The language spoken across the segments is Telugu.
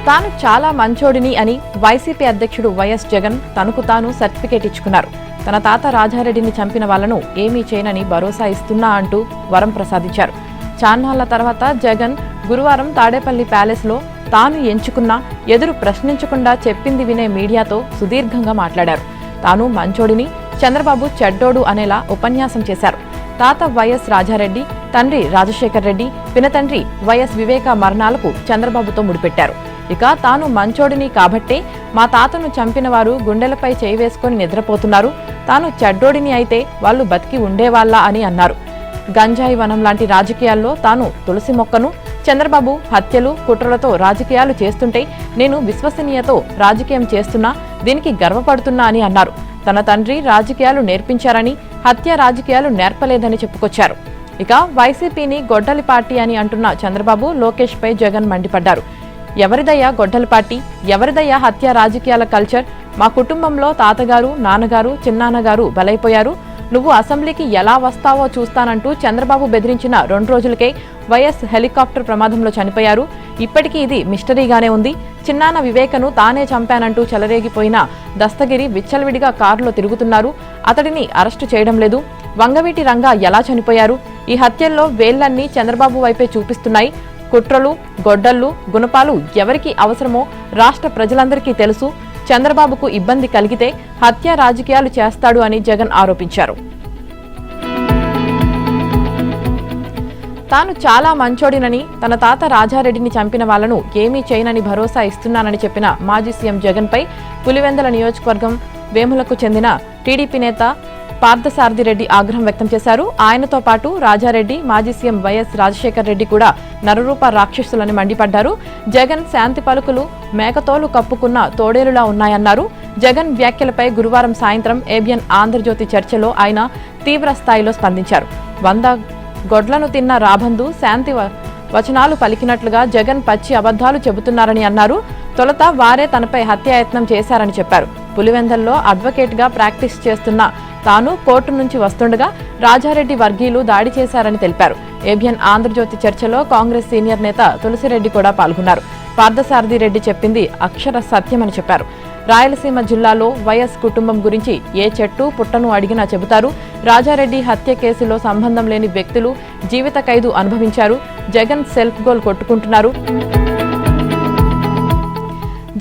తాను చాలా మంచోడిని అని వైసీపీ అధ్యక్షుడు వైఎస్ జగన్ తనకు తాను సర్టిఫికేట్ ఇచ్చుకున్నారు. తన తాత రాజారెడ్డిని చంపిన వాళ్లను ఏమీ చేయనని భరోసా ఇస్తున్నా అంటూ వరం ప్రసాదించారు. చాన్నాళ్ల తర్వాత జగన్ గురువారం తాడేపల్లి ప్యాలెస్లో తాను ఎంచుకున్న ఎదురు ప్రశ్నించకుండా చెప్పింది వినే మీడియాతో సుదీర్ఘంగా మాట్లాడారు. తాను మంచోడిని, చంద్రబాబు చెడ్డోడు అనేలా ఉపన్యాసం చేశారు. తాత వైఎస్ రాజారెడ్డి, తండ్రి రాజశేఖర్ రెడ్డి, పినతండ్రి వైఎస్ వివేక మరణాలకు చంద్రబాబుతో ముడిపెట్టారు. ఇక తాను మంచోడిని కాబట్టే మా తాతను చంపిన వారు గుండెలపై చేయి వేసుకుని నిద్రపోతున్నారు, తాను చెడ్డోడిని అయితే వాళ్లు బతికి ఉండేవాళ్లా అని అన్నారు. గంజాయి వనం లాంటి రాజకీయాల్లో తాను తులసి మొక్కను, చంద్రబాబు హత్యలు కుట్రలతో రాజకీయాలు చేస్తుంటే నేను విశ్వసనీయతో రాజకీయం చేస్తున్నా, దీనికి గర్వపడుతున్నా అని అన్నారు. తన తండ్రి రాజకీయాలు నేర్పించారని, హత్య రాజకీయాలు నేర్పలేదని చెప్పుకొచ్చారు. ఇక వైసీపీని గొడ్డలి పార్టీ అని అంటున్న చంద్రబాబు, లోకేష్ పై జగన్ మండిపడ్డారు. ఎవరిదయ్యా గొడ్డలి పార్టీ, ఎవరిదయ్యా హత్య రాజకీయాల కల్చర్? మా కుటుంబంలో తాతగారు, నాన్నగారు, చిన్నాన్నగారు బలైపోయారు, నువ్వు అసెంబ్లీకి ఎలా వస్తావో చూస్తానంటూ చంద్రబాబు బెదిరించిన 2 రోజులకే వైఎస్ హెలికాప్టర్ ప్రమాదంలో చనిపోయారు. ఇప్పటికీ ఇది మిస్టరీగానే ఉంది. చిన్నాన్న వివేకను తానే చంపానంటూ చెలరేగిపోయిన దస్తగిరి విచ్చలవిడిగా కారులో తిరుగుతున్నారు, అతడిని అరెస్టు చేయడం లేదు. వంగవీటి రంగా ఎలా చనిపోయారు? ఈ హత్యల్లో వేళ్లన్నీ చంద్రబాబు వైపే చూపిస్తున్నాయి. కుట్రలు, గొడ్డళ్లు, గుణపాలు ఎవరికి అవసరమో రాష్ట్ర ప్రజలందరికీ తెలుసు. చంద్రబాబుకు ఇబ్బంది కలిగితే హత్య రాజకీయాలు చేస్తాడు అని జగన్ ఆరోపించారు. తాను చాలా మంచోడినని, తన తాత రాజారెడ్డిని చంపిన వాళ్లను ఏమీ చేయనని భరోసా ఇస్తున్నానని చెప్పిన మాజీ సీఎం జగన్ పై పులివెందుల నియోజకవర్గం వేములకు చెందిన టీడీపీ నేత పార్థసారథి రెడ్డి ఆగ్రహం వ్యక్తం చేశారు. ఆయనతో పాటు రాజారెడ్డి, మాజీ సీఎం వైఎస్ రాజశేఖర్ రెడ్డి కూడా నరరూప రాక్షసులని మండిపడ్డారు. జగన్ శాంతి పలుకులు మేకతోలు కప్పుకున్న తోడేలులా ఉన్నాయన్నారు. జగన్ వ్యాఖ్యలపై గురువారం సాయంత్రం ఏబిఎన్ ఆంధ్రజ్యోతి చర్చలో ఆయన తీవ్ర స్థాయిలో స్పందించారు. 100 గొడ్లను తిన్న రాబందు శాంతి వచనాలు పలికినట్లుగా జగన్ పచ్చి అబద్ధాలు చెబుతున్నారని అన్నారు. తొలుత వారే తనపై హత్యాయత్నం చేశారని చెప్పారు. పులివెందల్లో అడ్వకేట్గా ప్రాక్టీస్ చేస్తున్న తాను కోర్టు నుంచి వస్తుండగా రాజారెడ్డి వర్గీయులు దాడి చేశారని తెలిపారు. ఏబిఎన్ ఆంధ్రజ్యోతి చర్చలో కాంగ్రెస్ సీనియర్ నేత తులసిరెడ్డి కూడా పాల్గొన్నారు. పార్థసారథి రెడ్డి చెప్పింది అక్షర సత్యమని చెప్పారు. రాయలసీమ జిల్లాలో వైఎస్ కుటుంబం గురించి ఏ చెట్టు పుట్టను అడిగినా చెబుతారు. రాజారెడ్డి హత్య కేసులో సంబంధం లేని వ్యక్తులు జీవిత ఖైదు అనుభవించారు. జగన్ సెల్ఫ్ గోల్ కొట్టుకుంటున్నారు.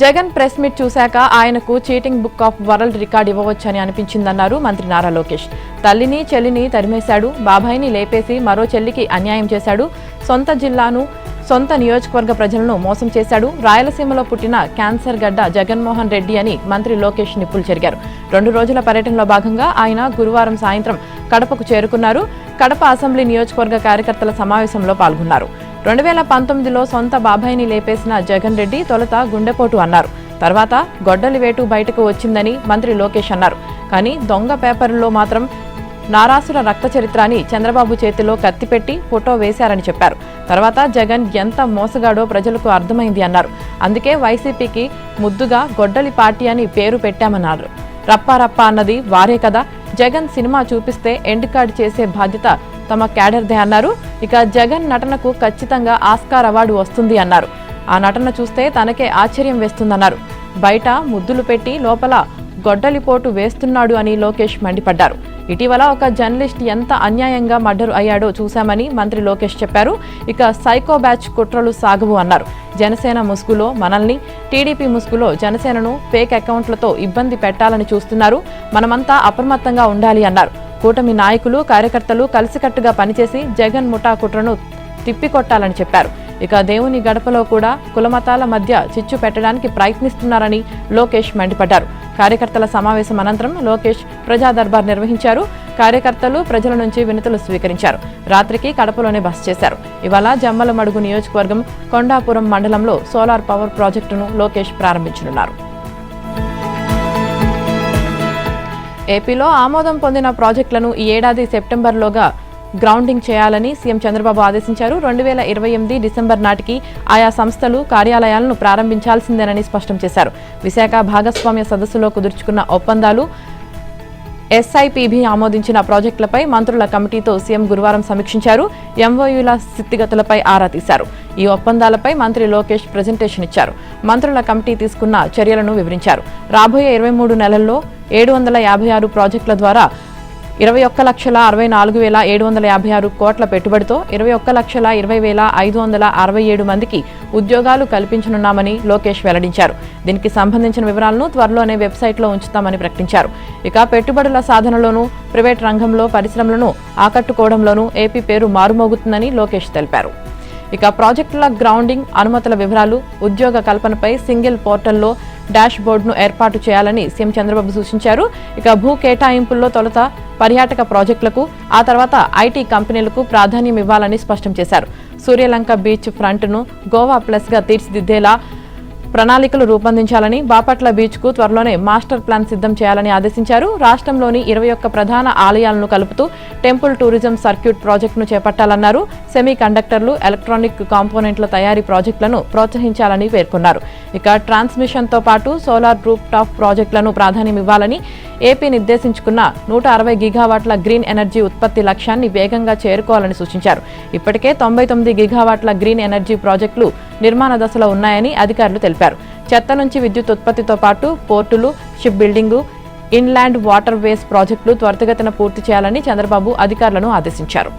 జగన్ ప్రెస్ మీట్ చూశాక ఆయనకు cheating book of world record ఇవ్వవచ్చని అనిపించిందన్నారు మంత్రి నారా లోకేష్. తల్లిని చెల్లిని తరిమేశాడు, బాబాయిని లేపేసి మరో చెల్లికి అన్యాయం చేశాడు, సొంత జిల్లాను సొంత నియోజకవర్గ ప్రజలను మోసం చేశాడు. రాయలసీమలో పుట్టిన క్యాన్సర్ గడ్డ జగన్మోహన్ రెడ్డి అని మంత్రి లోకేష్ నిప్పులు చెరిగారు. 2 రోజుల పర్యటనలో భాగంగా ఆయన గురువారం సాయంత్రం కడపకు చేరుకున్నారు. కడప అసెంబ్లీ నియోజకవర్గ కార్యకర్తల సమావేశంలో పాల్గొన్నారు. 2019లో సొంత బాబాయిని లేపేసిన జగన్ రెడ్డి తొలుత గుండెపోటు అన్నారు. తర్వాత గొడ్డలి వేటు బయటకు వచ్చిందని మంత్రి లోకేష్ అన్నారు. కానీ దొంగ పేపర్లో మాత్రం నారాసుర రక్త చరిత్ర అని చంద్రబాబు చేతిలో కత్తిపెట్టి ఫోటో వేశారని చెప్పారు. తర్వాత జగన్ ఎంత మోసగాడో ప్రజలకు అర్థమైంది అన్నారు. అందుకే వైసీపీకి ముద్దుగా గొడ్డలి పార్టీ అని పేరు పెట్టామన్నారు. రప్పారప్ప అన్నది వారే కదా. జగన్ సినిమా చూపిస్తే ఎండ్ కార్డ్ చేసే బాధ్యత తమ క్యాడర్దే అన్నారు. ఇక జగన్ నటనకు ఖచ్చితంగా ఆస్కార్ అవార్డు వస్తుంది అన్నారు. ఆ నటన చూస్తే తనకే ఆశ్చర్యం వేస్తుందన్నారు. బయట ముద్దులు పెట్టి లోపల గొడ్డలిపోటు వేస్తున్నాడు అని లోకేష్ మండిపడ్డారు. ఇటీవల ఒక జర్నలిస్ట్ ఎంత అన్యాయంగా మర్డర్ అయ్యాడో చూశామని మంత్రి లోకేష్ చెప్పారు. ఇక సైకో బ్యాచ్ కుట్రలు సాగవు అన్నారు. జనసేన ముసుగులో మనల్ని, టీడీపీ ముసుగులో జనసేనను ఫేక్ అకౌంట్లతో ఇబ్బంది పెట్టాలని చూస్తున్నారు. మనమంతా అప్రమత్తంగా ఉండాలి అన్నారు. కూటమి నాయకులు, కార్యకర్తలు కలిసికట్టుగా పనిచేసి జగన్ ముఠా కుట్రను తిప్పికొట్టాలని చెప్పారు. ఇక దేవుని గడపలో కూడా కులమతాల మధ్య చిచ్చు పెట్టడానికి ప్రయత్నిస్తున్నారని లోకేష్ మండిపడ్డారు. కార్యకర్తల సమావేశం అనంతరం లోకేష్ ప్రజా దర్బార్ నిర్వహించారు. కార్యకర్తలు ప్రజల నుంచి వినతులు స్వీకరించారు. రాత్రికి కడపలోనే బస చేశారు. ఇవాళ జమ్మలమడుగు నియోజకవర్గం కొండాపురం మండలంలో సోలార్ పవర్ ప్రాజెక్టును లోకేష్ ప్రారంభించనున్నారు. ఏపీలో ఆమోదం పొందిన ప్రాజెక్టులను ఈ ఏడాది సెప్టెంబర్లోగా గ్రౌండింగ్ చేయాలని సీఎం చంద్రబాబు ఆదేశించారు. 2028 డిసెంబర్ నాటికి ఆయా సంస్థలు కార్యాలయాలను ప్రారంభించాల్సిందేనని స్పష్టం చేశారు. విశాఖ భాగస్వామ్య సదస్సులో కుదుర్చుకున్న ఒప్పందాలు ఎస్ఐపిబి ఆమోదించిన ప్రాజెక్టులపై మంత్రుల కమిటీతో సీఎం గురువారం సమీక్షించారు. ఎంఓయూల స్థితిగతులపై ఆరా తీశారు. ఈ ఒప్పందాలపై మంత్రి లోకేష్ ప్రెజెంటేషన్ ఇచ్చారు. మంత్రుల కమిటీ తీసుకున్న చర్యలను వివరించారు. రాబోయే 23 నెలల్లో 756 ప్రాజెక్టుల ద్వారా 21,64,756 కోట్ల పెట్టుబడితో 21,20,567 మందికి ఉద్యోగాలు కల్పించనున్నామని లోకేష్ వెల్లడించారు. దీనికి సంబంధించిన వివరాలను త్వరలోనే వెబ్సైట్లో ఉంచుతామని ప్రకటించారు. ఇక పెట్టుబడుల సాధనలోనూ ప్రైవేట్ రంగంలో పరిశ్రమలను ఆకట్టుకోవడంలోనూ ఏపీ పేరు మారుమోగుతుందని లోకేష్ తెలిపారు. ఇక ప్రాజెక్టుల గ్రౌండింగ్, అనుమతుల వివరాలు, ఉద్యోగ కల్పనపై సింగిల్ పోర్టల్లో డాష్ బోర్డును ఏర్పాటు చేయాలని సీఎం చంద్రబాబు సూచించారు. ఇక భూ కేటాయింపుల్లో తొలుత పర్యాటక ప్రాజెక్టులకు, ఆ తర్వాత ఐటీ కంపెనీలకు ప్రాధాన్యం ఇవ్వాలని స్పష్టం చేశారు. సూర్యలంక బీచ్ ఫ్రంట్ను గోవా ప్లస్గా తీర్చిదిద్దేలా ప్రణాళికలు రూపొందించాలని, బాపట్ల బీచ్కు త్వరలోనే మాస్టర్ ప్లాన్ సిద్ధం చేయాలని ఆదేశించారు. రాష్ట్రంలోని 21 ప్రధాన ఆలయాలను కలుపుతూ టెంపుల్ టూరిజం సర్క్యూట్ ప్రాజెక్టును చేపట్టాలన్నారు. సెమీ కండక్టర్లు, ఎలక్ట్రానిక్ కాంపోనెంట్ల తయారీ ప్రాజెక్టులను ప్రోత్సహించాలని పేర్కొన్నారు. ఇక ట్రాన్స్మిషన్తో పాటు సోలార్ రూఫ్ టాప్ ప్రాజెక్టులను ప్రాధాన్యం ఇవ్వాలని, ఏపీ నిర్దేశించుకున్న 160 గిగావాట్ల గ్రీన్ ఎనర్జీ ఉత్పత్తి లక్ష్యాన్ని వేగంగా చేరుకోవాలని సూచించారు. ఇప్పటికే 99 గిగావాట్ల గ్రీన్ ఎనర్జీ ప్రాజెక్టులు నిర్మాణ దశలో ఉన్నాయని అధికారులు తెలిపారు. చెత్త నుంచి విద్యుత్ ఉత్పత్తితో పాటు పోర్టులు, ship building, inland water ways ప్రాజెక్టులు త్వరితగతిన పూర్తి చేయాలని చంద్రబాబు అధికారులను ఆదేశించారు.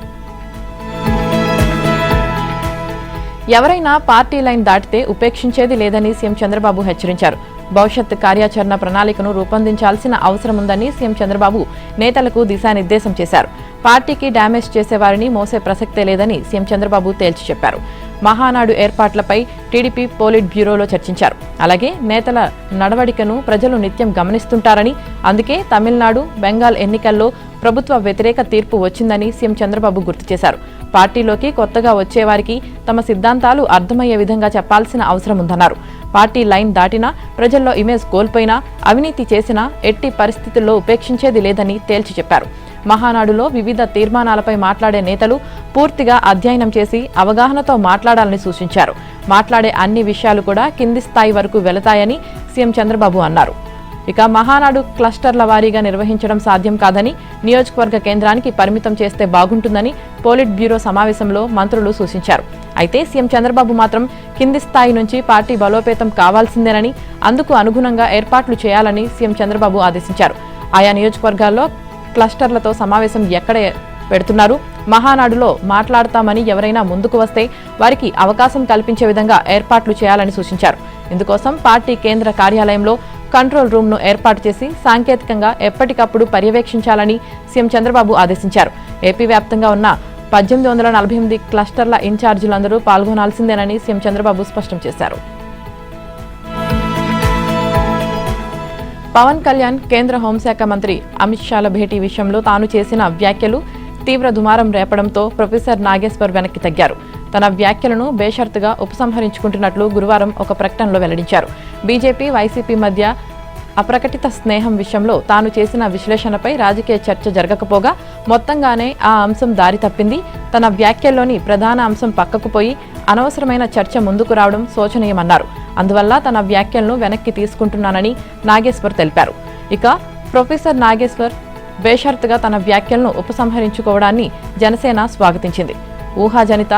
ఎవరైనా పార్టీ లైన్ దాటితే ఉపేక్షించేది లేదని సీఎం చంద్రబాబు హెచ్చరించారు. భవిష్యత్ కార్యాచరణ ప్రణాళికను రూపొందించాల్సిన అవసరం ఉందని సీఎం చంద్రబాబు నేతలకు దిశానిర్దేశం చేశారు. పార్టీకి డ్యామేజ్ చేసేవారిని మోసే ప్రసక్తే లేదని సీఎం చంద్రబాబు తేల్చి చెప్పారు. మహానాడు ఏర్పాట్లపై టీడీపీ పోలిట్ బ్యూరోలో చర్చించారు. అలాగే నేతల నడవడికను ప్రజలు నిత్యం గమనిస్తుంటారని, అందుకే తమిళనాడు, బెంగాల్ ఎన్నికల్లో ప్రభుత్వ వ్యతిరేక తీర్పు వచ్చిందని సీఎం చంద్రబాబు గుర్తు చేశారు. పార్టీలోకి కొత్తగా వచ్చేవారికి తమ సిద్ధాంతాలు అర్థమయ్యే విధంగా చెప్పాల్సిన అవసరం ఉందన్నారు. పార్టీ లైన్ దాటినా, ప్రజల్లో ఇమేజ్ కోల్పోయినా, అవినీతి చేసినా ఎట్టి పరిస్థితుల్లో ఉపేక్షించేది లేదని తేల్చి చెప్పారు. మహానాడులో వివిధ తీర్మానాలపై మాట్లాడే నేతలు పూర్తిగా అధ్యయనం చేసి అవగాహనతో మాట్లాడాలని సూచించారు. మాట్లాడే అన్ని విషయాలు కూడా కింది స్థాయి వరకు వెళతాయని సీఎం చంద్రబాబు అన్నారు. ఇక మహానాడు క్లస్టర్ల వారీగా నిర్వహించడం సాధ్యం కాదని, నియోజకవర్గ కేంద్రానికి పరిమితం చేస్తే బాగుంటుందని పోలిట్ బ్యూరో సమావేశంలో మంత్రులు సూచించారు. అయితే సీఎం చంద్రబాబు మాత్రం కింది స్థాయి నుంచి పార్టీ బలోపేతం కావాల్సిందేనని, అందుకు అనుగుణంగా ఏర్పాట్లు చేయాలని సీఎం చంద్రబాబు ఆదేశించారు. ఆయా నియోజకవర్గాల్లో క్లస్టర్లతో సమావేశం ఎక్కడ పెడుతున్నారు, మహానాడులో మాట్లాడతామని ఎవరైనా ముందుకు వస్తే వారికి అవకాశం కల్పించే విధంగా ఏర్పాట్లు చేయాలని సూచించారు. ఇందుకోసం పార్టీ కేంద్ర కార్యాలయంలో కంట్రోల్ రూమ్ను ఏర్పాటు చేసి సాంకేతికంగా ఎప్పటికప్పుడు పర్యవేక్షించాలని సీఎం చంద్రబాబు ఆదేశించారు. ఏపీ వ్యాప్తంగా ఉన్న 1848 క్లస్టర్ల ఇన్ఛార్జీలందరూ పాల్గొనాల్సిందేనని సీఎం చంద్రబాబు స్పష్టం చేశారు. పవన్ కళ్యాణ్ కేంద్ర హోంశాఖ మంత్రి అమిత్ షాల భేటీ విషయంలో తాను చేసిన వ్యాఖ్యలు తీవ్ర దుమారం రేపడంతో ప్రొఫెసర్ నాగేశ్వర్ వెనక్కి తగ్గారు. తన వ్యాఖ్యలను బేషరతుగా ఉపసంహరించుకుంటున్నట్లు గురువారం ఒక ప్రకటనలో వెల్లడించారు. బీజేపీ, వైసీపీ మధ్య అప్రకటిత స్నేహం విషయంలో తాను చేసిన విశ్లేషణపై రాజకీయ చర్చ జరగకపోగా మొత్తంగానే ఆ అంశం దారి తప్పింది. తన వ్యాఖ్యల్లోని ప్రధాన అంశం పక్కకు పోయి అనవసరమైన చర్చ ముందుకు రావడం శోచనీయమన్నారు. అందువల్ల తన వ్యాఖ్యలను వెనక్కి తీసుకుంటున్నానని నాగేశ్వర్ తెలిపారు. ఇక ప్రొఫెసర్ నాగేశ్వర్ బేషరతుగా తన వ్యాఖ్యలను ఉపసంహరించుకోవడాన్ని జనసేన స్వాగతించింది. ఊహాజనిత,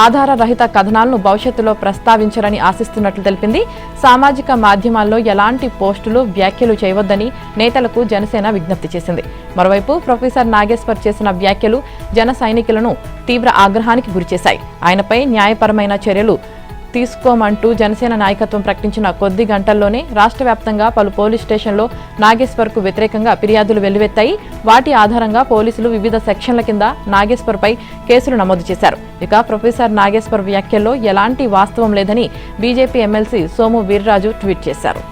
ఆధారరహిత కథనాలను భవిష్యత్తులో ప్రస్తావించరని ఆశిస్తున్నట్లు తెలిపింది. సామాజిక మాధ్యమాల్లో ఎలాంటి పోస్టులు, వ్యాఖ్యలు చేయవద్దని నేతలకు జనసేన విజ్ఞప్తి చేసింది. మరోవైపు ప్రొఫెసర్ నాగేశ్వర్ చేసిన వ్యాఖ్యలు జన సైనికులను తీవ్ర ఆగ్రహానికి గురిచేశాయి. ఆయనపై న్యాయపరమైన చర్యలు తీసుకోమంటూ జనసేన నాయకత్వం ప్రకటించిన కొద్ది గంటల్లోనే రాష్ట్ర వ్యాప్తంగా పలు పోలీస్ స్టేషన్లో నాగేశ్వర్కు వ్యతిరేకంగా ఫిర్యాదులు వెల్లువెత్తాయి. వాటి ఆధారంగా పోలీసులు వివిధ సెక్షన్ల కింద నాగేశ్వర్పై కేసులు నమోదు చేశారు. ఇక ప్రొఫెసర్ నాగేశ్వర్ వ్యాఖ్యల్లో ఎలాంటి వాస్తవం లేదని BJP MLC Somu Veerraju tweet చేశారు.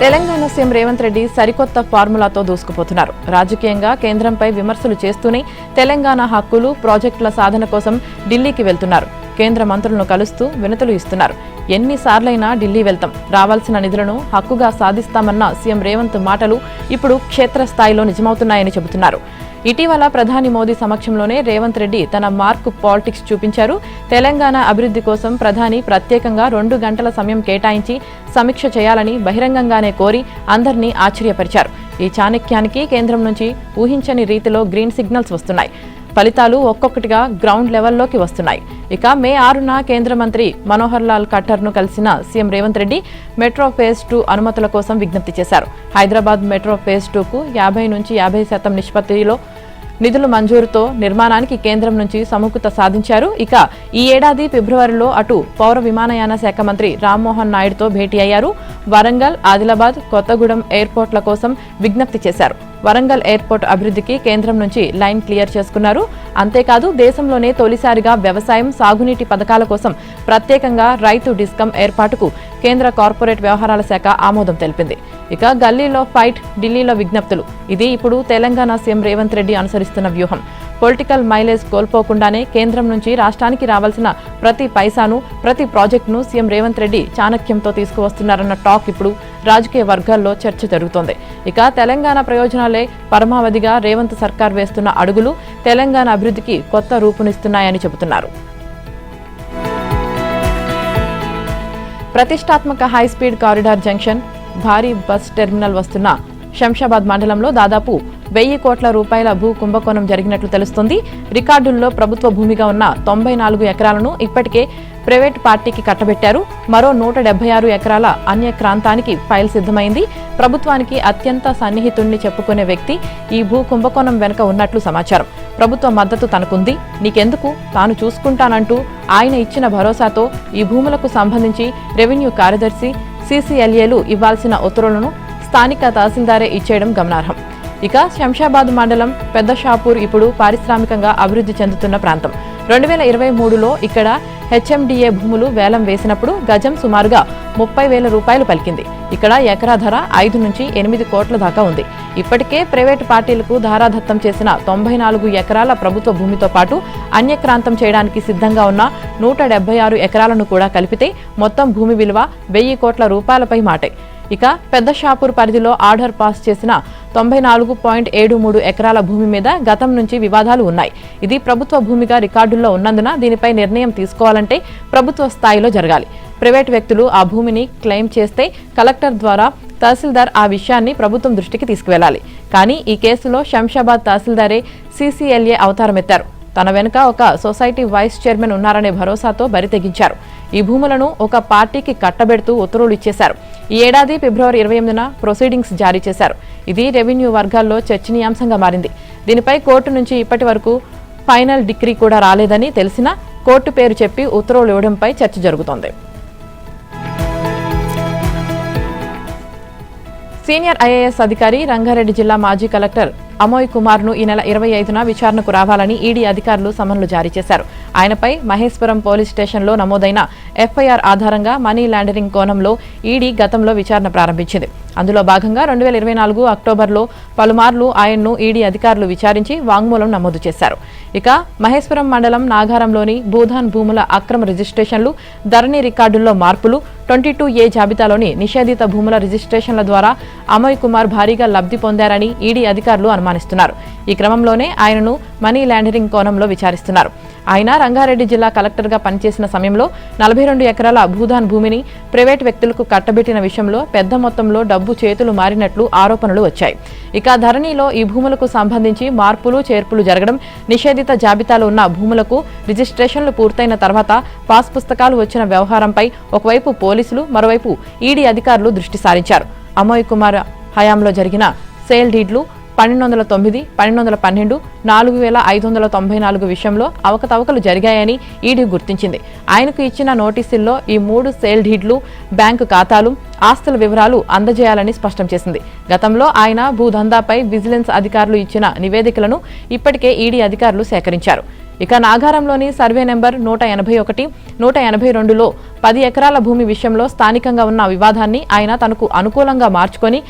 తెలంగాణ సీఎం రేవంత్ రెడ్డి సరికొత్త ఫార్ములాతో దూసుకుపోతున్నారు. రాజకీయంగా కేంద్రంపై విమర్శలు చేస్తూనే తెలంగాణ హక్కులు, ప్రాజెక్టుల సాధన కోసం ఢిల్లీకి వెళ్తున్నారు. కేంద్ర మంత్రులను కలుస్తూ వినతులు ఇస్తున్నారు. ఎన్నిసార్లైనా ఢిల్లీ వెళ్తాం, రావాల్సిన నిధులను హక్కుగా సాధిస్తామన్న సీఎం రేవంత్ మాటలు ఇప్పుడు క్షేత్రస్థాయిలో నిజమవుతున్నాయని చెబుతున్నారు. ఇటీవల ప్రధాని మోదీ సమక్షంలోనే రేవంత్ రెడ్డి తన మార్క్ పాలిటిక్స్ చూపించారు. తెలంగాణ అభివృద్ధి కోసం ప్రధాని ప్రత్యేకంగా 2 గంటల సమయం కేటాయించి సమీక్ష చేయాలని బహిరంగంగానే కోరి అందరినీ ఆశ్చర్యపరిచారు. ఈ చాణక్యానికి కేంద్రం నుంచి ఊహించని రీతిలో గ్రీన్ సిగ్నల్స్ వస్తున్నాయి. ఫలితాలు ఒక్కొక్కటిగా గ్రౌండ్ లెవెల్లోకి వస్తున్నాయి. ఇక మే 6న కేంద్ర మంత్రి మనోహర్ లాల్ ఖట్టర్ను కలిసిన CM Revanth Reddy metro phase 2 అనుమతుల కోసం విజ్ఞప్తి చేశారు. హైదరాబాద్ మెట్రో ఫేజ్ 2కు 50 నుంచి 50% నిష్పత్తిలో నిధుల మంజూరుతో నిర్మాణానికి కేంద్రం నుంచి సముఖత సాధించారు. ఇక ఈ ఏడాది ఫిబ్రవరిలో అటు పౌర విమానయాన శాఖ మంత్రి రామ్మోహన్ నాయుడుతో భేటీ అయ్యారు. వరంగల్, ఆదిలాబాద్, కొత్తగూడెం ఎయిర్పోర్ట్ల కోసం విజ్ఞప్తి చేశారు. వరంగల్ ఎయిర్పోర్ట్ అభివృద్ధికి కేంద్రం నుంచి లైన్ క్లియర్ చేసుకున్నారు. అంతేకాదు దేశంలోనే తొలిసారిగా వ్యవసాయం, సాగునీటి పథకాల కోసం ప్రత్యేకంగా రైతు డిస్కం ఏర్పాటుకు కేంద్ర కార్పొరేట్ వ్యవహారాల శాఖ ఆమోదం తెలిపింది. ఇక గల్లీలో ఫైట్, ఢిల్లీలో విజ్ఞప్తులు, ఇది ఇప్పుడు తెలంగాణ సీఎం రేవంత్ రెడ్డి అనుసరిస్తున్న వ్యూహం. పొలిటికల్ మైలేజ్ కోల్పోకుండానే కేంద్రం నుంచి రాష్ట్రానికి రావాల్సిన ప్రతి పైసాను, ప్రతి ప్రాజెక్టును సీఎం రేవంత్ రెడ్డి చాణక్యంతో తీసుకువస్తున్నారన్న టాక్ ఇప్పుడు రాజకీయ వర్గాల్లో చర్చ జరుగుతోంది. ఇక తెలంగాణ ప్రయోజనాలే పరమావధిగా రేవంత్ సర్కార్ వేస్తున్న అడుగులు తెలంగాణ అభివృద్ధికి కొత్త రూపునిస్తున్నాయని చెబుతున్నారు. ప్రతిష్టాత్మక హైస్పీడ్ కారిడార్ జంక్షన్, భారీ బస్ టెర్మినల్ వస్తున్న శంషాబాద్ మండలంలో దాదాపు 1000 కోట్ల రూపాయల భూ కుంభకోణం జరిగినట్లు తెలుస్తోంది. రికార్డుల్లో ప్రభుత్వ భూమిగా ఉన్న 94 ఎకరాలను ఇప్పటికే ప్రైవేట్ పార్టీకి కట్టబెట్టారు. మరో 176 ఎకరాల అన్యక్రాంతానికి ఫైల్ సిద్ధమైంది. ప్రభుత్వానికి అత్యంత సన్నిహితుణ్ణి చెప్పుకునే వ్యక్తి ఈ భూ కుంభకోణం వెనుక ఉన్నట్లు సమాచారం. ప్రభుత్వ మద్దతు తనకుంది, నీకెందుకు, తాను చూసుకుంటానంటూ ఆయన ఇచ్చిన భరోసాతో ఈ భూములకు సంబంధించి రెవెన్యూ కార్యదర్శి, సీసీఎల్ఏలు ఇవ్వాల్సిన ఉత్తర్వులను స్థానిక తహసీల్దారే ఇచ్చేయడం గమనార్హం. ఇక శంషాబాద్ మండలం పెద్ద షాపూర్ ఇప్పుడు పారిశ్రామికంగా అభివృద్ధి చెందుతున్న ప్రాంతం. 2023లో ఇక్కడ హెచ్ఎండిఏ భూములు వేలం వేసినప్పుడు గజం సుమారుగా 30,000 రూపాయలు పలికింది. ఇక్కడ ఎకరా ధర 5 నుంచి 8 కోట్ల దాకా ఉంది. ఇప్పటికే ప్రైవేటు పార్టీలకు ధారాదత్తం చేసిన 94 ఎకరాల ప్రభుత్వ భూమితో పాటు అన్యక్రాంతం చేయడానికి సిద్ధంగా ఉన్న 176 ఎకరాలను కూడా కలిపితే మొత్తం భూమి విలువ 1000 కోట్ల రూపాయలపై మాటే. ఇక పెద్ద షాపూర్ పరిధిలో ఆర్డర్ పాస్ చేసిన 94.73 ఎకరాల భూమి మీద గతం నుంచి వివాదాలు ఉన్నాయి. ఇది ప్రభుత్వ భూమిగా రికార్డుల్లో ఉన్నందున దీనిపై నిర్ణయం తీసుకోవాలంటే ప్రభుత్వ స్థాయిలో జరగాలి. ప్రైవేట్ వ్యక్తులు ఆ భూమిని క్లెయిమ్ చేస్తే కలెక్టర్ ద్వారా తహసీల్దార్ ఆ విషయాన్ని ప్రభుత్వం దృష్టికి తీసుకువెళ్లాలి. కానీ ఈ కేసులో శంషాబాద్ తహసీల్దారే సీసీఎల్ఏ అవతారమెత్తారు. తన వెనుక ఒక సొసైటీ వైస్ చైర్మన్ ఉన్నారనే భరోసాతో బరితెగించారు. ఈ భూములను ఒక పార్టీకి కట్టబెడుతూ ఉత్తర్వులు ఇచ్చేశారు. ఈ ఏడాది ఫిబ్రవరి 28న ప్రొసీడింగ్స్ జారీ చేశారు. ఇది రెవెన్యూ వర్గాల్లో చర్చనీయాంశంగా మారింది. దీనిపై కోర్టు నుంచి ఇప్పటి వరకు ఫైనల్ డిగ్రీ కూడా రాలేదని తెలిసినా కోర్టు పేరు చెప్పి ఉత్తర్వులు ఇవ్వడంపై చర్చ జరుగుతోంది. సీనియర్ ఐఏఎస్ అధికారి, రంగారెడ్డి జిల్లా మాజీ కలెక్టర్ అమోయ్ కుమార్ను ఈ నెల 25న విచారణకు రావాలని ఈడీ అధికారులు సమన్లు జారీ చేశారు. ఆయనపై మహేశ్వరం పోలీస్ స్టేషన్లో నమోదైన ఎఫ్ఐఆర్ ఆధారంగా మనీ లాండరింగ్ కోణంలో ఈడీ గతంలో విచారణ ప్రారంభించింది. అందులో భాగంగా 2024 అక్టోబర్లో పలుమార్లు ఆయన్ను ఈడీ అధికారులు విచారించి వాంగ్మూలం నమోదు చేశారు. ఇక మహేశ్వరం మండలం నాగారంలోని భూధాన్ భూముల అక్రమ రిజిస్ట్రేషన్లు, ధరణి రికార్డుల్లో మార్పులు, 22A జాబితాలోని నిషేధిత భూముల రిజిస్ట్రేషన్ల ద్వారా అమోయ్ కుమార్ భారీగా లబ్ధి పొందారని ఈడీ అధికారులు అనుమానిస్తున్నారు. ఈ క్రమంలోనే ఆయనను మనీ లాండరింగ్ కోణంలో విచారిస్తున్నారు. ఆయన రంగారెడ్డి జిల్లా కలెక్టర్గా పనిచేసిన సమయంలో 42 ఎకరాల భూధాన్ భూమిని ప్రైవేట్ వ్యక్తులకు కట్టబెట్టిన విషయంలో పెద్ద మొత్తంలో డబ్బు చేతులు మారినట్లు ఆరోపణలు వచ్చాయి. ఇక ధరణిలో ఈ భూములకు సంబంధించి మార్పులు చేర్పులు జరగడం, నిషేధిత జాబితాలో ఉన్న భూములకు రిజిస్ట్రేషన్లు పూర్తయిన తర్వాత పాస్ పుస్తకాలు వచ్చిన వ్యవహారంపై ఒకవైపు పోలీసులు, మరోవైపు ఈడీ అధికారులు దృష్టి సారించారు. అమోయ్ కుమార్ హయాంలో జరిగిన సేల్ డీడ్లు 1209, 1212, 4594 విషయంలో అవకతవకలు జరిగాయని ఈడీ గుర్తించింది. ఆయనకు ఇచ్చిన నోటీసుల్లో ఈ 3 సేల్ డీడ్లు, బ్యాంకు ఖాతాలు, ఆస్తుల వివరాలు అందజేయాలని స్పష్టం చేసింది. గతంలో ఆయన భూదందాపై విజిలెన్స్ అధికారులు ఇచ్చిన నివేదికలను ఇప్పటికే ఈడీ అధికారులు సేకరించారు. ఇక నాగారంలోని సర్వే నెంబర్ 181, 182లో 10 ఎకరాల భూమి విషయంలో స్థానికంగా ఉన్న వివాదాన్ని ఆయన తనకు అనుకూలంగా మార్చుకొని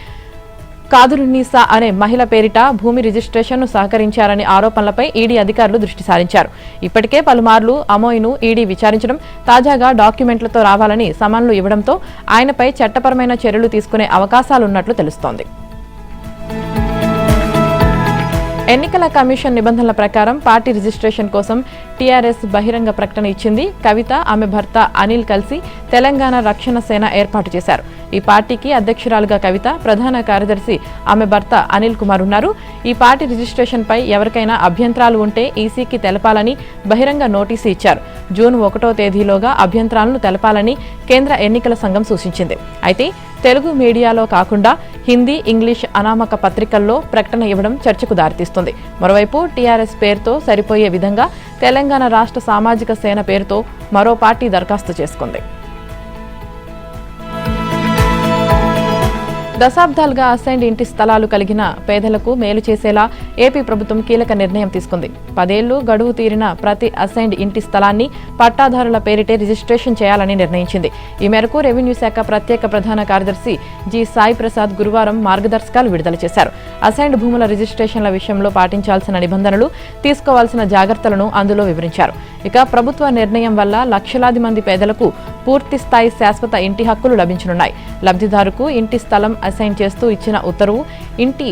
కాదురున్నీసా అనే మహిళ పేరిట భూమి రిజిస్ట్రేషన్ను సహకరించారనే ఆరోపణలపై ఈడీ అధికారులు దృష్టి సారించారు. ఇప్పటికే పలుమార్లు అమోయ్ను ఈడీ విచారించడం, తాజాగా డాక్యుమెంట్లతో రావాలని సమన్లు ఇవ్వడంతో ఆయనపై చట్టపరమైన చర్యలు తీసుకునే అవకాశాలున్నట్లు తెలుస్తోంది. ఎన్నికల కమిషన్ నిబంధనల ప్రకారం పార్టీ రిజిస్ట్రేషన్ కోసం టీఆర్ఎస్ బహిరంగ ప్రకటన ఇచ్చింది. కవిత, ఆమె భర్త అనిల్ కలిసి తెలంగాణ రక్షణ సేన ఏర్పాటు చేశారు. ఈ పార్టీకి అధ్యక్షురాలుగా కవిత, ప్రధాన కార్యదర్శి ఆమె భర్త అనిల్ కుమార్ ఉన్నారు. ఈ పార్టీ రిజిస్ట్రేషన్ పై ఎవరికైనా అభ్యంతరాలు ఉంటే ఈసీకి తెలపాలని బహిరంగ నోటీసు ఇచ్చారు. జూన్ 1వ తేదీలోగా అభ్యంతరాలను తెలపాలని కేంద్ర ఎన్నికల సంఘం సూచించింది. అయితే తెలుగు మీడియాలో కాకుండా హిందీ, ఇంగ్లీష్ అనామక పత్రికల్లో ప్రకటన ఇవ్వడం చర్చకు దారితీస్తుంది. మరోవైపు టీఆర్ఎస్ పేరుతో సరిపోయే విధంగా తెలంగాణ రాష్ట్ర సామాజిక సేన పేరుతో మరో పార్టీ దరఖాస్తు చేసుకుంది. దశాబ్దాలుగా అసైన్డ్ ఇంటి స్థలాలు కలిగిన పేదలకు మేలు చేసేలా ఏపీ ప్రభుత్వం కీలక నిర్ణయం తీసుకుంది. 10 ఏళ్లు గడువు తీరిన ప్రతి అసైన్డ్ ఇంటి స్థలాన్ని పట్టాదారుల పేరిటే రిజిస్ట్రేషన్ చేయాలని నిర్ణయించింది. ఈ మేరకు రెవెన్యూ శాఖ ప్రత్యేక ప్రధాన కార్యదర్శి జి సాయి ప్రసాద్ గురువారం మార్గదర్శకాలు విడుదల చేశారు. అసైన్డ్ భూముల రిజిస్ట్రేషన్ల విషయంలో పాటించాల్సిన నిబంధనలు, తీసుకోవాల్సిన జాగ్రత్తలను అందులో వివరించారు. ఇక ప్రభుత్వ నిర్ణయం వల్ల లక్షలాది మంది పేదలకు పూర్తి స్థాయి శాశ్వత ఇంటి హక్కులు లభించనున్నాయి. లబ్ధిదారుకు ఇంటి స్థలం అసైన్ చేస్తూ ఇచ్చిన ఉత్తర్వు, ఇంటి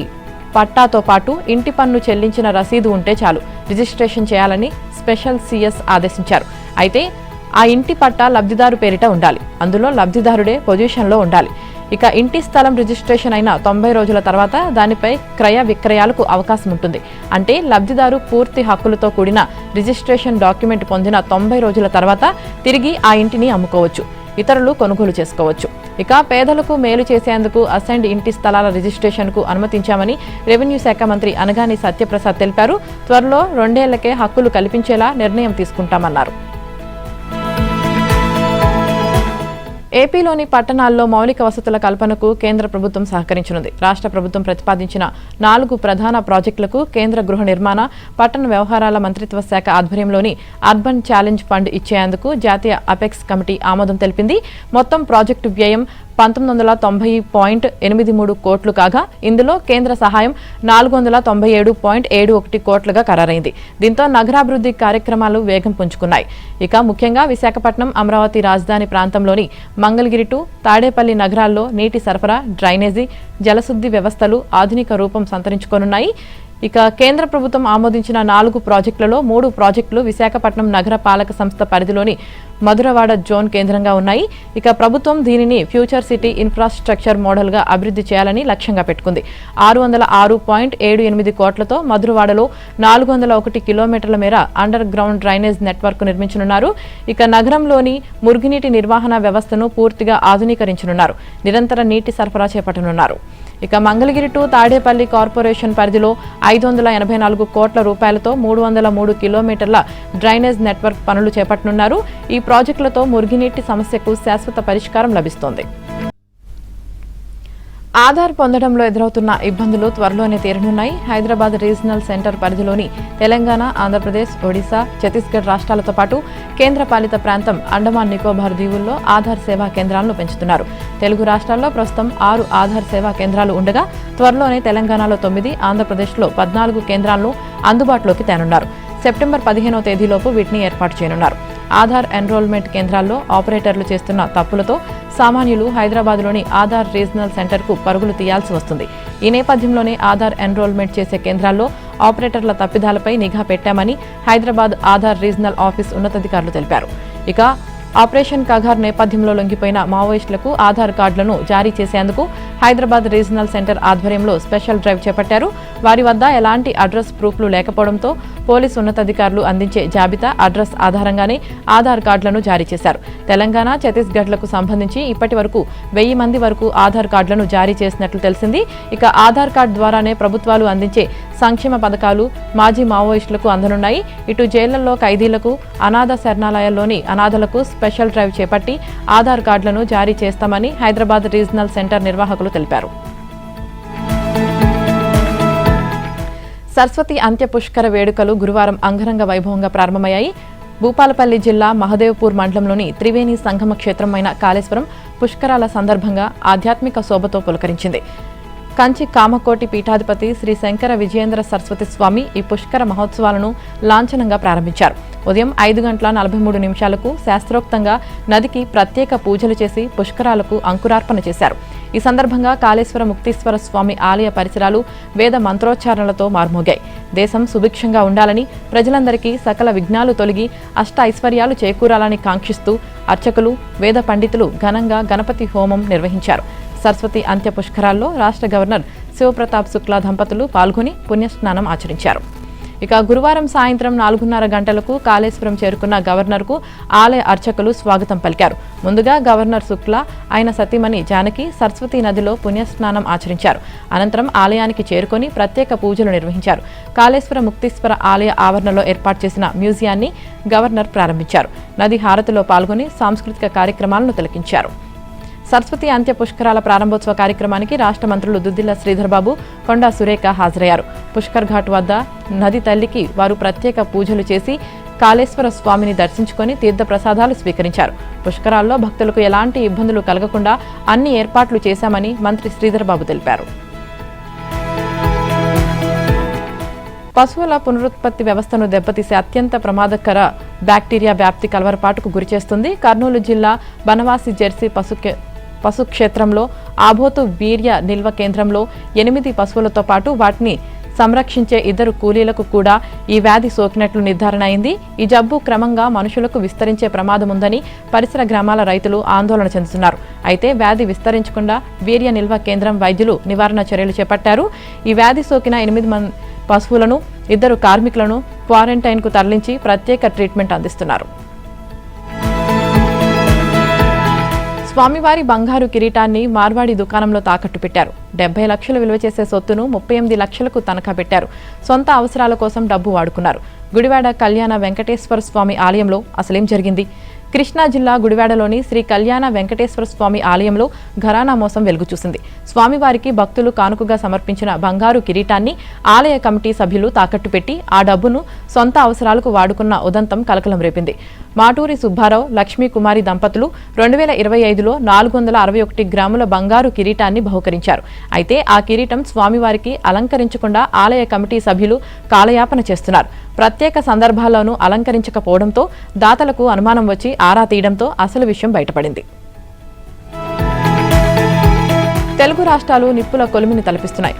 పట్టాతో పాటు ఇంటి పన్ను చెల్లించిన రసీదు ఉంటే చాలు రిజిస్ట్రేషన్ చేయాలని స్పెషల్ సీఎస్ ఆదేశించారు. అయితే ఆ ఇంటి పట్టా లబ్ధిదారు పేరిట ఉండాలి. అందులో లబ్ధిదారుడే పొజిషన్లో ఉండాలి. ఇక ఇంటి స్థలం రిజిస్ట్రేషన్ అయిన 90 రోజుల తర్వాత దానిపై క్రయ విక్రయాలకు అవకాశం ఉంటుంది. అంటే లబ్ధిదారు పూర్తి హక్కులతో కూడిన రిజిస్ట్రేషన్ డాక్యుమెంట్ పొందిన 90 రోజుల తర్వాత తిరిగి ఆ ఇంటిని అమ్ముకోవచ్చు, ఇతరులు కొనుగోలు చేసుకోవచ్చు. ఇక పేదలకు మేలు చేసేందుకు అసైన్డ్ ఇంటి స్థలాల రిజిస్ట్రేషన్కు అనుమతించామని రెవెన్యూ శాఖ మంత్రి అనగాని సత్యప్రసాద్ తెలిపారు. త్వరలో 2 ఏళ్లకే హక్కులు కల్పించేలా నిర్ణయం తీసుకుంటామన్నారు. ఏపీలోని పట్టణాల్లో మౌలిక వసతుల కల్పనకు కేంద్ర ప్రభుత్వం సహకరించనుంది. రాష్ట్ర ప్రభుత్వం ప్రతిపాదించిన 4 ప్రధాన ప్రాజెక్టులకు కేంద్ర గృహ నిర్మాణ, పట్టణ వ్యవహారాల మంత్రిత్వ శాఖ ఆధ్వర్యంలోని అర్బన్ ఛాలెంజ్ ఫండ్ ఇచ్చేందుకు జాతీయ అపెక్స్ కమిటీ ఆమోదం తెలిపింది. మొత్తం ప్రాజెక్టు వ్యయం 1990.83 కోట్లు కాగా ఇందులో కేంద్ర సహాయం 497.71 కోట్లుగా ఖరారైంది. దీంతో నగరాభివృద్ధి కార్యక్రమాలు వేగం పుంజుకున్నాయి. ఇక ముఖ్యంగా విశాఖపట్నం, అమరావతి రాజధాని ప్రాంతంలోని మంగళగిరి టు తాడేపల్లి నగరాల్లో నీటి సరఫరా, డ్రైనేజీ, జలశుద్ధి వ్యవస్థలు ఆధునిక రూపం సంతరించుకోనున్నాయి. ఇక కేంద్ర ప్రభుత్వం ఆమోదించిన 4 ప్రాజెక్టులలో 3 ప్రాజెక్టులు విశాఖపట్నం నగర పాలక సంస్థ పరిధిలోని మధురవాడ జోన్ కేంద్రంగా ఉన్నాయి. ఇక ప్రభుత్వం దీనిని ఫ్యూచర్ సిటీ ఇన్ఫ్రాస్ట్రక్చర్ మోడల్గా అభివృద్ధి చేయాలని లక్ష్యంగా పెట్టుకుంది. 606.78 కోట్లతో మధురవాడలో 401 కిలోమీటర్ల మేర అండర్ గ్రౌండ్ డ్రైనేజ్ నెట్వర్క్ నిర్మించనున్నారు. ఇక నగరంలోని మురుగునీటి నిర్వహణ వ్యవస్థను పూర్తిగా ఆధునీకరించనున్నారు. నిరంతర నీటి సరఫరా చేపట్టనున్నారు. ఇక మంగళగిరి టు తాడేపల్లి కార్పొరేషన్ పరిధిలో 584 కోట్ల రూపాయలతో 303 కిలోమీటర్ల డ్రైనేజ్ నెట్వర్క్ పనులు చేపట్టనున్నారు. ఈ ప్రాజెక్టులతో మురుగునీటి సమస్యకు శాశ్వత పరిష్కారం లభిస్తోంది. ఆధార్ పొందడంలో ఎదురవుతున్న ఇబ్బందులు త్వరలోనే తీరనున్నాయి. హైదరాబాద్ రీజనల్ సెంటర్ పరిధిలోని తెలంగాణ, ఆంధ్రప్రదేశ్, ఒడిశా, ఛత్తీస్గఢ్ రాష్ట్రాలతో పాటు కేంద్రపాలిత ప్రాంతం అండమాన్ నికోబార్ దీవుల్లో ఆధార్ సేవా కేంద్రాలను పెంచుతున్నారు. తెలుగు రాష్ట్రాల్లో ప్రస్తుతం 6 ఆధార్ సేవా కేంద్రాలు ఉండగా త్వరలోనే తెలంగాణలో 9, ఆంధ్రప్రదేశ్లో 14 కేంద్రాలను అందుబాటులోకి తేనున్నారు. సెప్టెంబర్ 15వ తేదీలోపు వీటిని ఏర్పాటు చేయనున్నారు. ఆధార్ ఎన్రోల్మెంట్ కేంద్రాల్లో ఆపరేటర్లు చేస్తున్న తప్పులతో సామాన్యులు హైదరాబాద్లోని ఆధార్ రీజనల్ సెంటర్కు పరుగులు తీయాల్సి వస్తుంది. ఈ నేపథ్యంలోనే ఆధార్ ఎన్రోల్మెంట్ చేసే కేంద్రాల్లో ఆపరేటర్ల తప్పిదాలపై నిఘా పెట్టామని హైదరాబాద్ ఆధార్ రీజనల్ ఆఫీస్ ఉన్నతాధికారులు తెలిపారు. ఇక ఆపరేషన్ కగార్ నేపథ్యంలో లొంగిపోయిన మావోయిస్టులకు ఆధార్ కార్డులను జారీ చేసేందుకు హైదరాబాద్ రీజనల్ సెంటర్ ఆధ్వర్యంలో స్పెషల్ డ్రైవ్ చేపట్టారు. వారి వద్ద ఎలాంటి అడ్రస్ ప్రూఫ్లు లేకపోవడంతో పోలీసు ఉన్నతాధికారులు అందించే జాబితా, అడ్రస్ ఆధారంగానే ఆధార్ కార్డులను జారీ చేశారు. తెలంగాణ, ఛత్తీస్గఢ్లకు సంబంధించి ఇప్పటి వరకు 1000 మంది వరకు ఆధార్ కార్డులను జారీ చేసినట్లు తెలిసింది. ఇక ఆధార్ కార్డు ద్వారానే ప్రభుత్వాలు అందించే సంక్షేమ పథకాలు మాజీ మావోయిస్టులకు అందనున్నాయి. ఇటు జైళ్లలో ఖైదీలకు, అనాథ శరణాలయాల్లోని అనాథలకు స్పెషల్ డ్రైవ్ చేపట్టి ఆధార్ కార్డులను జారీ చేస్తామని హైదరాబాద్ రీజనల్ సెంటర్ నిర్వాహకులు తెలిపారు. సరస్వతి అంత్య పుష్కర వేడుకలు గురువారం అంగరంగ వైభవంగా ప్రారంభమయ్యాయి. భూపాలపల్లి జిల్లా మహదేవ్పూర్ మండలంలోని త్రివేణి సంగమ క్షేత్రమైన కాళేశ్వరం పుష్కరాల సందర్భంగా ఆధ్యాత్మిక శోభతో పులకరించింది. కంచి కామకోటి పీఠాధిపతి శ్రీ శంకర విజయేంద్ర సరస్వతి స్వామి ఈ పుష్కర మహోత్సవాలను లాంఛనంగా ప్రారంభించారు. ఉదయం 5:43 శాస్త్రోక్తంగా నదికి ప్రత్యేక పూజలు చేసి పుష్కరాలకు అంకురార్పణ చేశారు. ఈ సందర్భంగా కాళేశ్వర ముక్తీశ్వర స్వామి ఆలయ పరిసరాలు వేద మంత్రోచ్చారణలతో మార్మోగాయి. దేశం సుభిక్షంగా ఉండాలని, ప్రజలందరికీ సకల విఘ్నాలు తొలగి అష్ట ఐశ్వర్యాలు చేకూరాలని కాంక్షిస్తూ అర్చకులు, వేద పండితులు ఘనంగా గణపతి హోమం నిర్వహించారు. సరస్వతి అంత్య పుష్కరాల్లో రాష్ట్ర గవర్నర్ శివప్రతాప్ శుక్లా దంపతులు పాల్గొని పుణ్యస్నానం ఆచరించారు. ఇక గురువారం సాయంత్రం 4:30 గంటలకు కాళేశ్వరం చేరుకున్న గవర్నర్కు ఆలయ అర్చకులు స్వాగతం పలికారు. ముందుగా గవర్నర్ శుక్లా, ఆయన సతీమణి జానకి సరస్వతి నదిలో పుణ్యస్నానం ఆచరించారు. అనంతరం ఆలయానికి చేరుకొని ప్రత్యేక పూజలు నిర్వహించారు. కాళేశ్వర ముక్తీశ్వర ఆలయ ఆవరణలో ఏర్పాటు చేసిన మ్యూజియాన్ని గవర్నర్ ప్రారంభించారు. నది హారతిలో పాల్గొని సాంస్కృతిక కార్యక్రమాలను తిలకించారు. సరస్వతి అంత్య పుష్కరాల ప్రారంభోత్సవ కార్యక్రమానికి రాష్ట్ర మంత్రులు దుద్దిళ్ల శ్రీధర్ బాబు, కొండా సురేఖ హాజరయ్యారు. పుష్కర్ ఘాట్ వద్ద నది తల్లికి వారు ప్రత్యేక పూజలు చేసి కాళేశ్వర స్వామిని దర్శించుకొని తీర్థ ప్రసాదాలు స్వీకరించారు. పుష్కరాల్లో భక్తులకు ఎలాంటి ఇబ్బందులు కలగకుండా అన్ని ఏర్పాట్లు చేశామని మంత్రి శ్రీధర్ బాబు తెలిపారు. పశువుల పునరుత్పత్తి వ్యవస్థను దెబ్బతీసే అత్యంత ప్రమాదకర బ్యాక్టీరియా వ్యాప్తి కలవరపాటుకు గురిచేస్తుంది. కర్నూలు జిల్లా బనవాసి జెర్సీ పశు క్షేత్రంలో ఆబోతు వీర్య నిల్వ కేంద్రంలో 8 పశువులతో పాటు వాటిని సంరక్షించే 2 కూలీలకు కూడా ఈ వ్యాధి సోకినట్లు నిర్ధారణ అయింది. ఈ జబ్బు క్రమంగా మనుషులకు విస్తరించే ప్రమాదం ఉందని పరిసర గ్రామాల రైతులు ఆందోళన చెందుతున్నారు. అయితే వ్యాధి విస్తరించకుండా వీర్య నిల్వ కేంద్రం వైద్యులు నివారణ చర్యలు చేపట్టారు. ఈ వ్యాధి సోకిన 8 పశువులను, 2 కార్మికులను క్వారంటైన్కు తరలించి ప్రత్యేక ట్రీట్మెంట్ అందిస్తున్నారు. స్వామివారి బంగారు కిరీటాన్ని మార్వాడి దుకాణంలో తాకట్టు పెట్టారు. 70 లక్షలు విలువ చేసే సొత్తును 38 లక్షలకు తనఖా పెట్టారు. సొంత అవసరాల కోసం డబ్బు వాడుకున్నారు. గుడివాడ కళ్యాణ వెంకటేశ్వర స్వామి ఆలయంలో అసలేం జరిగింది? కృష్ణా జిల్లా గుడివాడలోని శ్రీ కళ్యాణ వెంకటేశ్వర స్వామి ఆలయంలో ఘరానా మోసం వెలుగుచూసింది. స్వామివారికి భక్తులు కానుకగా సమర్పించిన బంగారు కిరీటాన్ని ఆలయ కమిటీ సభ్యులు తాకట్టు పెట్టి ఆ డబ్బును సొంత అవసరాలకు వాడుకున్న ఉదంతం కలకలం రేపింది. మాటూరి సుబ్బారావు, లక్ష్మీ కుమారి దంపతులు 2025లో 461 గ్రాముల బంగారు కిరీటాన్ని బహుకరించారు. అయితే ఆ కిరీటం స్వామివారికి అలంకరించకుండా ఆలయ కమిటీ సభ్యులు కాలయాపన చేస్తున్నారు. ప్రత్యేక సందర్భాల్లోనూ అలంకరించకపోవడంతో దాతలకు అనుమానం వచ్చి ఆరా తీయడంతో అసలు విషయం బయటపడింది. తెలుగు రాష్ట్రాలు నిప్పుల కొలిమిని తలపిస్తున్నాయి.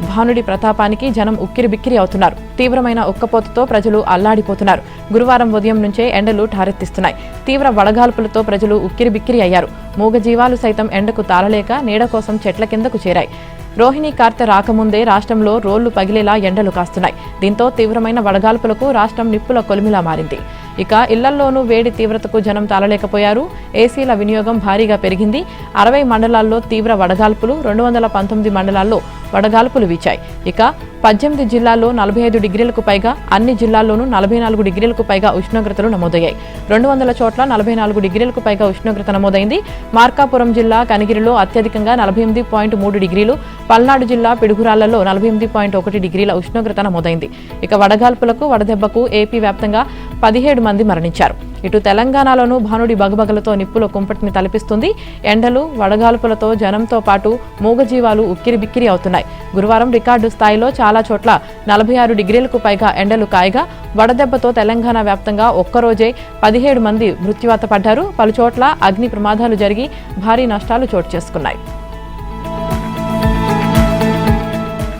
భానుడి ప్రతాపానికి జనం ఉక్కిరిబిక్కిరి అవుతున్నారు. తీవ్రమైన ఉక్కపోతతో ప్రజలు అల్లాడిపోతున్నారు. గురువారం ఉదయం నుంచే ఎండలు ఠారెత్తిస్తున్నాయి. తీవ్ర వడగాల్పులతో ప్రజలు ఉక్కిరిబిక్కిరి అయ్యారు. మూగజీవాలు సైతం ఎండకు తాళలేక నీడ కోసం చెట్ల కిందకు చేరాయి. రోహిణి కార్తె రాకముందే రాష్ట్రంలో రోళ్లు పగిలేలా ఎండలు కాస్తున్నాయి. దీంతో తీవ్రమైన వడగాల్పులకు రాష్ట్రం నిప్పుల కొలిమిలా మారింది. ఇక ఇళ్లల్లోనూ వేడి తీవ్రతకు జనం తాళలేకపోయారు. ఏసీల వినియోగం భారీగా పెరిగింది. 60 మండలాల్లో తీవ్ర వడగాల్పులు, 219 మండలాల్లో వడగాల్పులు వీచాయి. ఇక 18 జిల్లాల్లో 45 డిగ్రీలకు పైగా, అన్ని జిల్లాల్లోనూ 44 డిగ్రీలకు పైగా ఉష్ణోగ్రతలు నమోదయ్యాయి. 200 చోట్ల 44 డిగ్రీలకు పైగా ఉష్ణోగ్రత నమోదైంది. మార్కాపురం జిల్లా కనిగిరిలో అత్యధికంగా 48.3 డిగ్రీలు, పల్నాడు జిల్లా పిడుగురాళ్లలో 48.1 డిగ్రీల ఉష్ణోగ్రత నమోదైంది. ఇక వడగాల్పులకు, వడదెబ్బకు ఏపీ వ్యాప్తంగా 17 మంది మరణించారు. ఇటు తెలంగాణలోనూ భానుడి బగబగలతో నిప్పుల కుంపటిని తలపిస్తుంది. ఎండలు, వడగాల్పులతో జనంతో పాటు మూగజీవాలు ఉక్కిరిబిక్కిరి అవుతున్నాయి. గురువారం రికార్డు స్థాయిలో చాలా చోట్ల 46 డిగ్రీలకు పైగా ఎండలు కాయగా, వడదెబ్బతో తెలంగాణ వ్యాప్తంగా ఒక్కరోజే 17 మంది మృత్యువాత పడ్డారు. పలుచోట్ల అగ్ని ప్రమాదాలు జరిగి భారీ నష్టాలు చోటు చేసుకున్నాయి.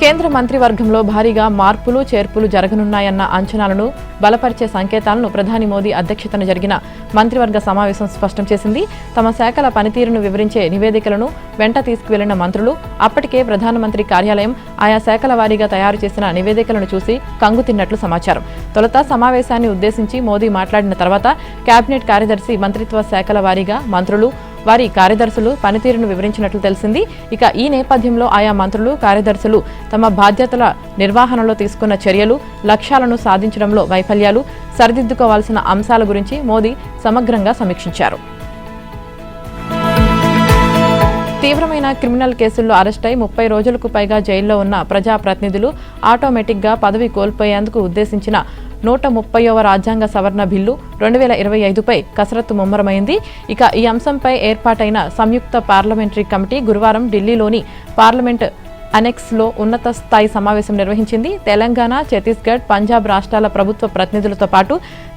కేంద్ర మంత్రివర్గంలో భారీగా మార్పులు చేర్పులు జరగనున్నాయన్న అంచనాలను బలపరిచే సంకేతాలను ప్రధాని మోదీ అధ్యక్షతన జరిగిన మంత్రివర్గ సమావేశం స్పష్టం చేసింది. తమ శాఖల పనితీరును వివరించే నివేదికలను వెంట తీసుకువెళ్లిన మంత్రులు అప్పటికే ప్రధానమంత్రి కార్యాలయం ఆయా శాఖల వారీగా తయారు చేసిన నివేదికలను చూసి కంగుతిన్నట్లు సమాచారం. తొలుత సమావేశాన్ని ఉద్దేశించి మోదీ మాట్లాడిన తర్వాత కేబినెట్ కార్యదర్శి మంత్రిత్వ శాఖల వారీగా మంత్రులు, వారి కార్యదర్శులు పనితీరును వివరించినట్లు తెలిసింది. ఇక ఈ నేపథ్యంలో ఆయా మంత్రులు, కార్యదర్శులు తమ బాధ్యతల నిర్వహణలో తీసుకున్న చర్యలు, లక్ష్యాలను సాధించడంలో వైఫల్యాలు, సరిదిద్దుకోవాల్సిన అంశాల గురించి మోదీ సమగ్రంగా సమీక్షించారు. తీవ్రమైన క్రిమినల్ కేసుల్లో అరెస్టై 30 రోజులకు పైగా జైల్లో ఉన్న ప్రజాప్రతినిధులు ఆటోమేటిక్గా పదవి కోల్పోయేందుకు ఉద్దేశించిన 130వ రాజ్యాంగ సవరణ బిల్లు 2025పై కసరత్తు ముమ్మరమైంది. ఇక ఈ అంశంపై ఏర్పాటైన సంయుక్త పార్లమెంటరీ కమిటీ గురువారం ఢిల్లీలోని పార్లమెంట్ అనెక్స్లో ఉన్నత స్థాయి సమావేశం నిర్వహించింది. తెలంగాణ, ఛత్తీస్గఢ్, పంజాబ్ రాష్ట్రాల ప్రభుత్వ ప్రతినిధులతో పాటు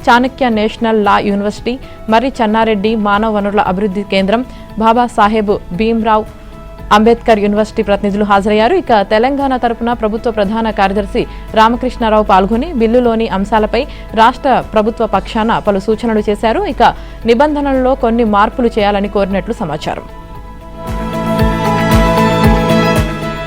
చాణక్య నేషనల్ లా యూనివర్సిటీ, మర్రి చెన్నారెడ్డి మానవ వనరుల అభివృద్ధి కేంద్రం, బాబాసాహెబ్ భీమ్రావ్ అంబేద్కర్ యూనివర్సిటీ ప్రతినిధులు హాజరయ్యారు. ఇక తెలంగాణ తరపున ప్రభుత్వ ప్రధాన కార్యదర్శి రామకృష్ణారావు పాల్గొని బిల్లులోని అంశాలపై రాష్ట్ర ప్రభుత్వ పక్షాన పలు సూచనలు చేశారు. ఇక నిబంధనల్లో కొన్ని మార్పులు చేయాలని కోరినట్లు సమాచారం.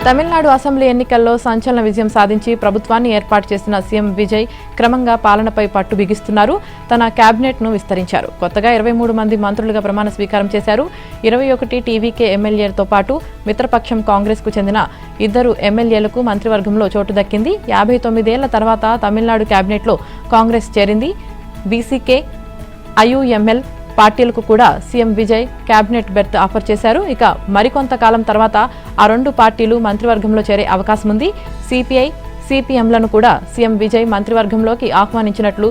తమిళనాడు అసెంబ్లీ ఎన్నికల్లో సంచలన విజయం సాధించి ప్రభుత్వాన్ని ఏర్పాటు చేసిన సీఎం విజయ్ క్రమంగా పాలనపై పట్టు బిగిస్తున్నారు. తన కేబినెట్ను విస్తరించారు. కొత్తగా 23 మంది మంత్రులుగా ప్రమాణ స్వీకారం చేశారు. 21 టీవీకే ఎమ్మెల్యేలతో పాటు మిత్రపక్షం కాంగ్రెస్కు చెందిన 2 ఎమ్మెల్యేలకు మంత్రివర్గంలో చోటు దక్కింది. 59 ఏళ్ల తర్వాత తమిళనాడు కేబినెట్లో కాంగ్రెస్ చేరింది. బీసీకే, ఐయుఎంఎల్ పార్టీలకు కూడా CM Vijay cabinet berth offer చేశారు. ఇక మరికొంతకాలం తర్వాత ఆ 2 పార్టీలు మంత్రివర్గంలో చేరే అవకాశం ఉంది. సిపిఐ, సిపిఎంలను కూడా సీఎం విజయ్ మంత్రివర్గంలోకి ఆహ్వానించినట్లు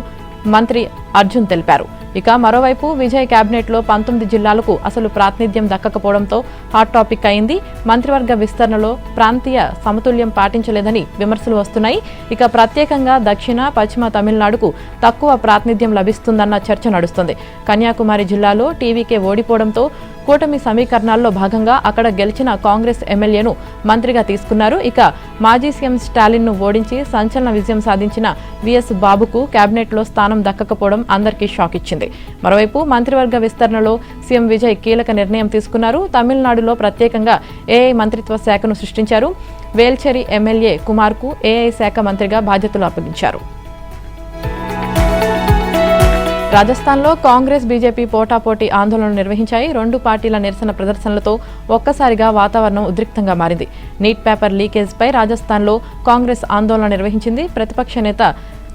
మంత్రి అర్జున్ తెలిపారు. ఇక మరోవైపు విజయ్ కేబినెట్లో 19 జిల్లాలకు అసలు ప్రాతినిధ్యం దక్కకపోవడంతో హాట్ టాపిక్ అయింది. మంత్రివర్గ విస్తరణలో ప్రాంతీయ సమతుల్యం పాటించలేదని విమర్శలు వస్తున్నాయి. ఇక ప్రత్యేకంగా దక్షిణ, పశ్చిమ తమిళనాడుకు తక్కువ ప్రాతినిధ్యం లభిస్తుందన్న చర్చ నడుస్తుంది. కన్యాకుమారి జిల్లాలో టీవీకే ఓడిపోవడంతో కూటమి సమీకరణాల్లో భాగంగా అక్కడ గెలిచిన కాంగ్రెస్ ఎమ్మెల్యేను మంత్రిగా తీసుకున్నారు. ఇక మాజీ సీఎం స్టాలిన్ను ఓడించి సంచలన విజయం సాధించిన విఎస్ బాబుకు కేబినెట్లో స్థానం దక్కకపోవడం అందరికీ షాక్ ఇచ్చింది. మరోవైపు మంత్రివర్గ విస్తరణలో సీఎం విజయ్ కీలక నిర్ణయం తీసుకున్నారు. తమిళనాడులో ప్రత్యేకంగా ఏఐ మంత్రిత్వ శాఖను సృష్టించారు. వేల్చెరి ఎమ్మెల్యే కుమార్కు ఏఐ శాఖ మంత్రిగా బాధ్యతలు అప్పగించారు. రాజస్థాన్లో కాంగ్రెస్, బీజేపీ పోటాపోటీ ఆందోళనలు నిర్వహించాయి. 2 పార్టీల నిరసన ప్రదర్శనలతో ఒక్కసారిగా వాతావరణం ఉద్రిక్తంగా మారింది. నీట్ పేపర్ లీకేజ్పై రాజస్థాన్లో కాంగ్రెస్ ఆందోళన నిర్వహించింది. ప్రతిపక్ష నేత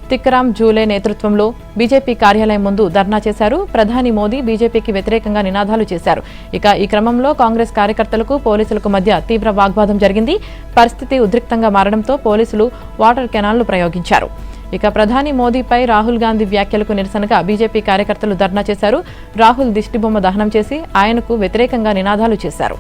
తిక్కరామ్ జూలే నేతృత్వంలో బీజేపీ కార్యాలయం ముందు ధర్నా చేశారు. ప్రధాని మోదీ బీజేపీకి వ్యతిరేకంగా నినాదాలు చేశారు. ఇక ఈ క్రమంలో కాంగ్రెస్ కార్యకర్తలకు, పోలీసులకు మధ్య తీవ్ర వాగ్వాదం జరిగింది. పరిస్థితి ఉద్రిక్తంగా మారడంతో పోలీసులు వాటర్ కెనాల్ను ప్రయోగించారు. ఇక ప్రధాని మోదీపై రాహుల్ గాంధీ వ్యాఖ్యలకు నిరసనగా బీజేపీ కార్యకర్తలు ధర్నా చేశారు. రాహుల్ దిష్టిబొమ్మ దహనం చేసి ఆయనకు వ్యతిరేకంగా నినాదాలు చేశారు.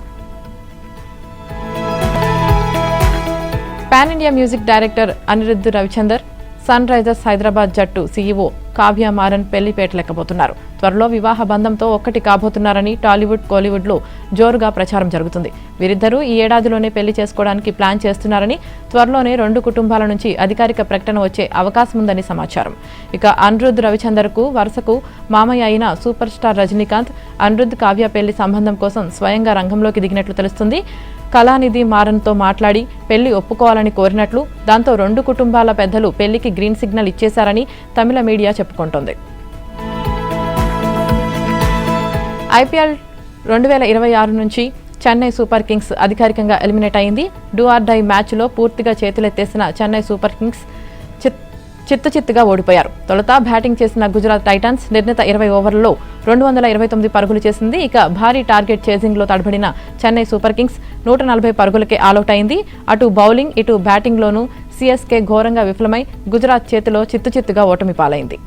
Pan India music director Anirudh Ravichander, Sunrisers Hyderabad జట్టు సీఈఓ కావ్య మారన్ పెళ్లిపేటలేకపోతున్నారు. త్వరలో వివాహ బంధంతో ఒక్కటి కాబోతున్నారని టాలీవుడ్, కోలీవుడ్లో జోరుగా ప్రచారం జరుగుతుంది. వీరిద్దరూ ఈ ఏడాదిలోనే పెళ్లి చేసుకోవడానికి ప్లాన్ చేస్తున్నారని, త్వరలోనే 2 కుటుంబాల నుంచి అధికారిక ప్రకటన వచ్చే అవకాశం ఉందని సమాచారం. ఇక అనిరుద్ధ్ రవిచందర్కు వరుసకు మామయ్య అయిన సూపర్ స్టార్ రజనీకాంత్, అనిరుద్ధ్ కావ్య పెళ్లి సంబంధం కోసం స్వయంగా రంగంలోకి దిగినట్లు తెలుస్తుంది. కళానిధి మారన్తో మాట్లాడి పెళ్లి ఒప్పుకోవాలని కోరినట్లు, దాంతో 2 కుటుంబాల పెద్దలు పెళ్లికి గ్రీన్ సిగ్నల్ ఇచ్చేశారని తమిళ మీడియా చెప్పుకుంటోంది. ఐపీఎల్ 2026 నుంచి చెన్నై సూపర్ కింగ్స్ అధికారికంగా ఎలిమినేట్ అయింది. డూ ఆర్ డై మ్యాచ్లో పూర్తిగా చేతులెత్తేసిన చెన్నై సూపర్ కింగ్స్ చిత్తుగా ఓడిపోయారు. తొలుత బ్యాటింగ్ చేసిన గుజరాత్ టైటన్స్ నిర్ణీత 20 ఓవర్లలో 229 పరుగులు చేసింది. ఇక భారీ టార్గెట్ చేజింగ్లో తడబడిన చెన్నై సూపర్ కింగ్స్ 140 పరుగులకే ఆలౌట్ అయింది. అటు బౌలింగ్, ఇటు బ్యాటింగ్లోనూ సీఎస్కే ఘోరంగా విఫలమై గుజరాత్ చేతిలో చిత్తుగా ఓటమి పాలైంది.